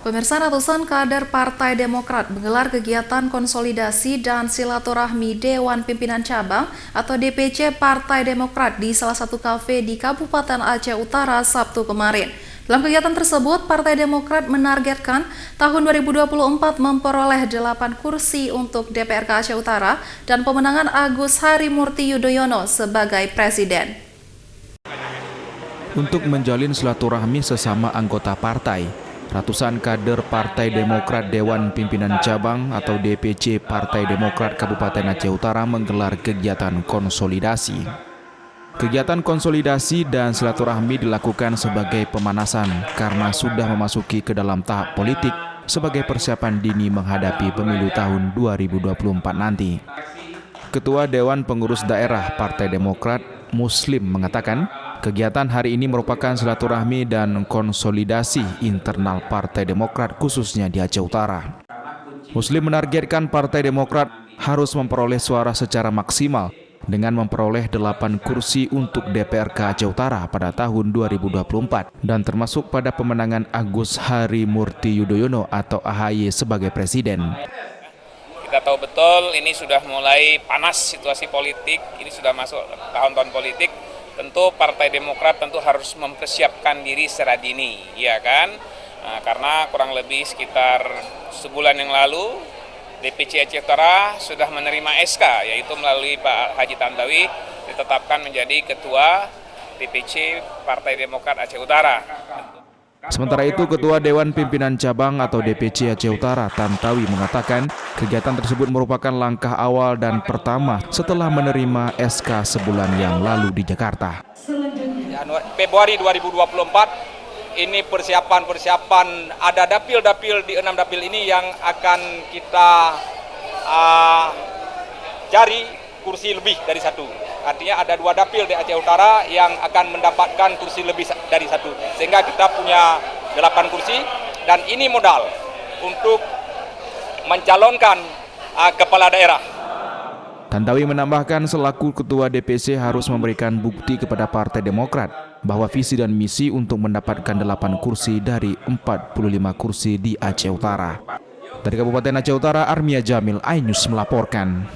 Pemirsa, ratusan kader Partai Demokrat menggelar kegiatan konsolidasi dan silaturahmi Dewan Pimpinan Cabang atau DPC Partai Demokrat di salah satu kafe di Kabupaten Aceh Utara Sabtu kemarin. Dalam kegiatan tersebut, Partai Demokrat menargetkan tahun 2024 memperoleh 8 kursi untuk DPRK Aceh Utara dan pemenangan Agus Harimurti Yudhoyono sebagai presiden. Untuk menjalin silaturahmi sesama anggota partai, ratusan kader Partai Demokrat Dewan Pimpinan Cabang atau DPC Partai Demokrat Kabupaten Aceh Utara menggelar kegiatan konsolidasi. Kegiatan konsolidasi dan silaturahmi dilakukan sebagai pemanasan karena sudah memasuki ke dalam tahap politik sebagai persiapan dini menghadapi pemilu tahun 2024 nanti. Ketua Dewan Pengurus Daerah Partai Demokrat Muslim mengatakan, kegiatan hari ini merupakan silaturahmi dan konsolidasi internal Partai Demokrat khususnya di Aceh Utara. Muslim menargetkan Partai Demokrat harus memperoleh suara secara maksimal dengan memperoleh 8 kursi untuk DPRK Aceh Utara pada tahun 2024 dan termasuk pada pemenangan Agus Harimurti Yudhoyono atau AHY sebagai presiden. Kita tahu betul ini sudah mulai panas situasi politik, ini sudah masuk tahun-tahun politik. Tentu Partai Demokrat tentu harus mempersiapkan diri secara dini, ya kan? Karena kurang lebih sekitar sebulan yang lalu DPC Aceh Utara sudah menerima SK, yaitu melalui Pak Haji Tantawi ditetapkan menjadi Ketua DPC Partai Demokrat Aceh Utara. Sementara itu, Ketua Dewan Pimpinan Cabang atau DPC Aceh Utara Tantawi mengatakan kegiatan tersebut merupakan langkah awal dan pertama setelah menerima SK sebulan yang lalu di Jakarta. Februari 2024 ini persiapan ada dapil-dapil di 6 dapil ini yang akan kita cari kursi lebih dari satu. Artinya ada 2 dapil di Aceh Utara yang akan mendapatkan kursi lebih dari satu. Sehingga kita punya 8 kursi dan ini modal untuk mencalonkan kepala daerah. Tantawi menambahkan selaku Ketua DPC harus memberikan bukti kepada Partai Demokrat bahwa visi dan misi untuk mendapatkan 8 kursi dari 45 kursi di Aceh Utara. Dari Kabupaten Aceh Utara, Armia Jamil, iNews melaporkan.